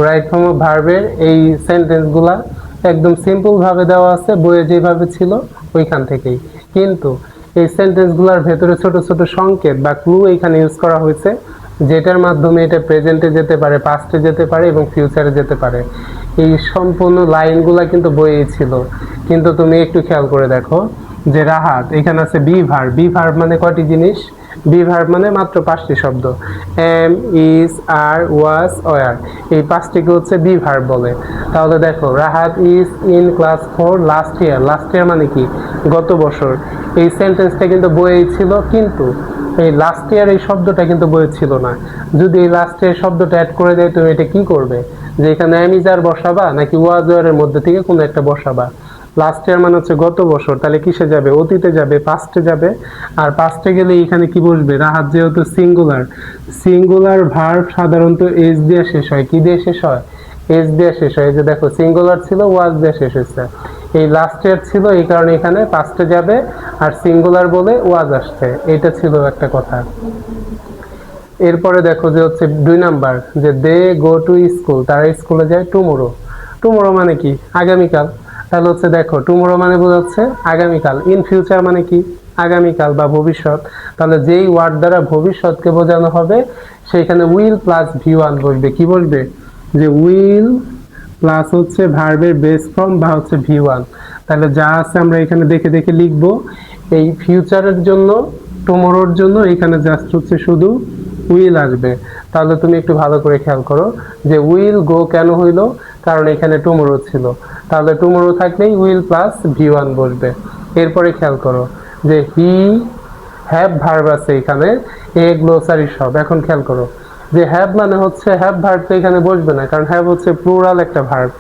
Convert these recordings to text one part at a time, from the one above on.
Right form of ভার্বের এই সেন্টেন্সগুলা একদম সিম্পল ভাবে দেওয়া আছে, বইয়ে যেভাবে ছিল ওইখান থেকেই। কিন্তু এই সেন্টেন্সগুলোর ভেতরে ছোট ছোট সংকেত বা ক্লু এখানে ইউজ করা হয়েছে, যেটার মাধ্যমে এটা প্রেজেন্টে যেতে পারে, পাস্টে যেতে পারে এবং ফিউচারে যেতে পারে। এই সম্পূর্ণ লাইনগুলা কিন্তু বইয়েই ছিল। কিন্তু তুমি একটু খেয়াল করে দেখো যে রাহাত এখানে আছে বি ভার্ব। বি ভার্ব মানে কয়টি জিনিস? বি ভার্ব মানে মাত্র 5টি শব্দ, am, is, are, was, were. এই 5টিকে হচ্ছে বি ভার্ব বলে। তাহলে দেখো Rahat is in class 4 last year. Last year মানে কি? গত বছর। এই সেন্টেন্সটা কিন্তু বইয়েই ছিল, কিন্তু এই লাস্ট ইয়ার এই শব্দটা কিন্তু বইয়ে ছিল না। যদি এই লাস্ট ইয়ার শব্দটা অ্যাড করে দেয়, তুমি এটা কি করবে? যে এখানে এম ইজ আর বসাবা নাকি ওয়াজ ওয়ারের মধ্যে থেকে কোনো একটা বসাবা? লাস্ট ইয়ার মানে হচ্ছে গত বছর, তাহলে কিসে যাবে? অতীতে যাবে, পাস্টে যাবে। আর পাস্টে গেলে এখানে কি বসবে? রাহাত যেহেতু সিঙ্গুলার, সিঙ্গুলার ভার্ব সাধারণত এস দিয়ে শেষ হয়। কি দিয়ে শেষ হয়? এস দিয়ে শেষ হয়। এই যে দেখো সিঙ্গুলার ছিল, ওয়াজ দিয়ে শেষ হয়েছে। এই লাস্ট ইয়ার ছিল, এই কারণে এখানে পাস্টে যাবে, আর সিঙ্গুলার বলে ওয়াজ আসছে। এটা ছিল একটা কথা। এরপরে দেখো যে হচ্ছে 2 নাম্বার, যে দে গো টু স্কুল, তারা স্কুলে যায় টুমোরো। টুমোরো মানে কি? আগামীকাল। তাহলে হচ্ছে দেখো টুমোরো মানে বোঝাচ্ছে আগামীকাল। ইন ফিউচার মানে কি? আগামীকাল বা ভবিষ্যৎ। তাহলে যেই ওয়ার্ড দ্বারা ভবিষ্যৎকে বোঝানো হবে সেখানে উইল প্লাস ভি1 বসবে। কি বলবে? যে উইল প্লাস হচ্ছে ভার্বের বেস ফর্ম বা হচ্ছে ভি1। তাহলে যা আছে আমরা এখানে দেখে দেখে লিখবো। এই ফিউচারের জন্য, টুমোরোর জন্য এখানে জাস্ট হচ্ছে শুধু উইল আসবে। তাহলে তুমি একটু ভালো করে খেয়াল করো যে উইল গো কেন হইলো? কারণ এখানে টুমোরো ছিল। তাহলে টুমোরো থাকলেই উইল প্লাস ভি1 বসবে। এরপরে খেয়াল করো যে হি হ্যাভ ভার্ব আছে এখানে, এ গ্লোসারি সব। এখন খেয়াল করো যে হ্যাভ মানে হচ্ছে হ্যাভ ভার্ব তো এখানে বসবে না, কারণ হ্যাভ হচ্ছে প্লুরাল একটা ভার্ব।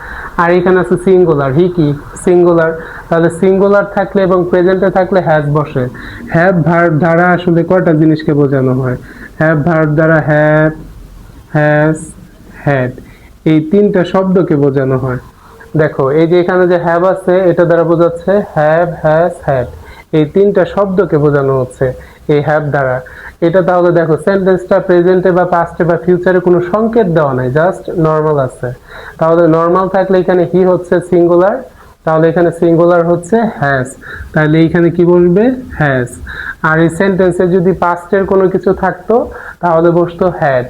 আর এখানে আছে সিঙ্গুলার, হি কি সিঙ্গুলার। তাহলে সিঙ্গুলার থাকলে এবং প্রেজেন্টে থাকলে হ্যাজ বসে। হ্যাভ ভার্ব দ্বারা আসলে কয়টা জিনিসকে বোঝানো হয়? হ্যাভ ভার্ব দ্বারা হ্যাভ, হ্যাজ, হ্যাড, এই 3টা শব্দকে বোঝানো হয়। দেখো এই যে এখানে যে হ্যাভ আছে, এটা দ্বারা বোঝাচ্ছে হ্যাভ, হ্যাজ, হ্যাড, এই 3টা শব্দকে বোঝানো হচ্ছে এই হ্যাভ দ্বারা। এটা তাহলে দেখো সেন্টেন্সটা প্রেজেন্টে বা পাস্টে বা ফিউচারে কোনো সংকেত দেওয়া নাই, জাস্ট নর্মাল আছে। তাহলে নর্মাল থাকলে এখানে হি হচ্ছে সিঙ্গুলার, তাহলে এখানে সিঙ্গুলার হচ্ছে হ্যাজ, তাহলে এইখানে কি বলবে? হ্যাজ। আর এই সেন্টেন্সে যদি পাস্টের কোনো কিছু থাকতো তাহলে বসতো হ্যাড।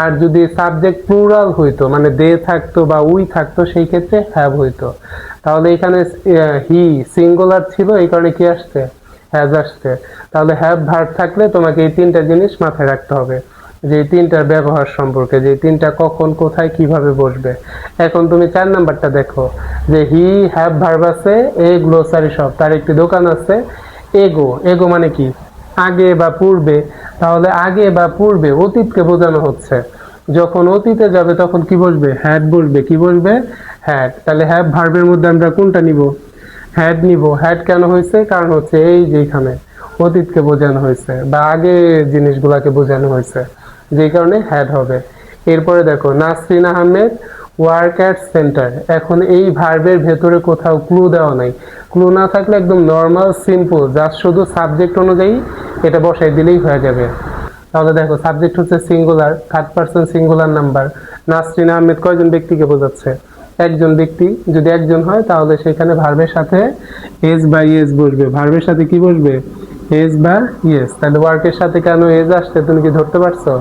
আর যদি সাবজেক্ট প্লুরাল হইতো, মানে দে থাকতো বা উই থাকতো, সেই ক্ষেত্রে হ্যাভ হইতো। তাহলে এখানে হি সিঙ্গুলার ছিল, এই কারণে কি আসছে? হ্যাজ আসছে। তাহলে হ্যাভ ভার্ব থাকলে তোমাকে এই 3টা জিনিস মাথায় রাখতে হবে, যে এই 3টার ব্যবহার সম্পর্কে, যে 3টা কখন, কোথায়, কিভাবে বসবে। এখন তুমি 4 নাম্বারটা দেখো, যে হি হ্যাভ ভার্ব আছে, এ গ্লোসারি সব, তার একটি দোকান আছে। এগো, এগো মানে কি? আগে বা পূর্বে। তাহলে আগে বা পূর্বে অতীতকে বোঝানো হচ্ছে। যখন অতীতে যাবে তখন কি বসবে? হ্যাড বসবে। কি বসবে? হ্যাড। তাহলে হ্যাভ ভার্বের মধ্যে আমরা কোনটা নিব? হ্যাড নিব। হ্যাড কেন হয়েছে? কারণ হচ্ছে এই যে এখানে অতীতকে বোঝানো হয়েছে বা আগে জিনিসগুলাকে বোঝানো হয়েছে, যে কারণে হ্যাড হবে। এরপরে দেখো Nasrin Ahmed work at centre. এখন এই ভার্বের ভেতরে কোথাও ক্লু দেওয়া নাই। ক্লু না থাকলে একদম নর্মাল সিম্পল জাস্ট শুধু সাবজেক্ট অনুযায়ী এটা বসাই দিলেই হয়ে যাবে। তাহলে দেখো সাবজেক্ট হচ্ছে singular, 3rd person singular number. Nasrin Ahmed কয়জন ব্যক্তিকে বোঝাচ্ছে? একজন ব্যক্তি। যদি একজন হয় তাহলে সেখানে ভার্বের সাথে এস বা ইয়েস বসবে। ভার্বের সাথে কি বসবে? এস বা ইয়েস। তাহলে ওয়ার্কের সাথে কেন এস আসছে তুমি কি ধরতে পারছো?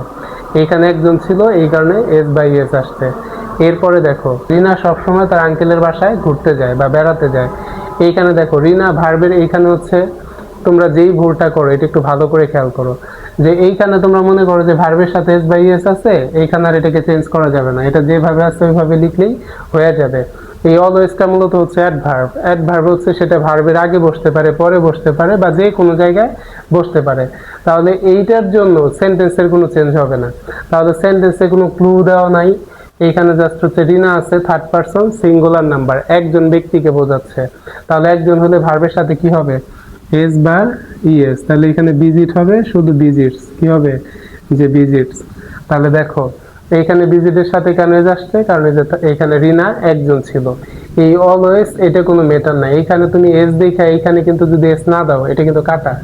এখানে একজন ছিল, এই কারণে এস বা ইয়েস আসছে। এরপরে দেখো রিনা সবসময় তার আঙ্কেলের বাসায় ঘুরতে যায় বা বেড়াতে যায়। এইখানে দেখো রিনা ভার্বের এইখানে হচ্ছে, তোমরা যেই ভুলটা করো এটা একটু ভালো করে খেয়াল করো, যে এইখানে তোমরা মনে করো যে ভার্বের সাথে এস বা ইএস আছে, এইখানে আর এটাকে চেঞ্জ করা যাবে না, এটা যেভাবে আছে ওইভাবে লিখলেই হয়ে যাবে। এই অলওয়েজটা মূলত হচ্ছে অ্যাডভার্ব। অ্যাডভার্ব হচ্ছে সেটা ভার্বের আগে বসতে পারে, পরে বসতে পারে বা যে কোনো জায়গায় বসতে পারে। তাহলে এইটার জন্য সেন্টেন্সের কোনো চেঞ্জ হবে না। তাহলে সেন্টেন্সে কোনো ক্লু দেওয়া নাই। এইখানে জাস্ট হচ্ছে রিনা আছে 3rd পারসন সিঙ্গুলার নাম্বার, একজন ব্যক্তিকে বোঝাচ্ছে। তাহলে একজন হলে ভার্বের সাথে কি হবে? এস বা ইএস। তাহলে এখানে ভিজিট হবে, শুধু ভিজিটস। কি হবে? যে ভিজিটস। তাহলে দেখো এইখানে ভিজিটের সাথে কেন এস আসছে? কারণ এখানে রিনা একজন ছিল। এই অলওয়েজ এটা কোনো মেটার নাই। এইখানে তুমি এস দেখা, এইখানে কিন্তু যদি এস না দাও এটা কিন্তু কাটা।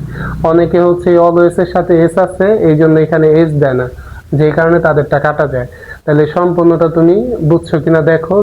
অনেকে হচ্ছে এই অলওয়েজ এর সাথে এস আছে, এই জন্য এখানে এস দেয় না, যে কারণে তাদেরটা কাটা যায়। তাহলে সম্পূর্ণটা তুমি বুঝছো কিনা দেখো।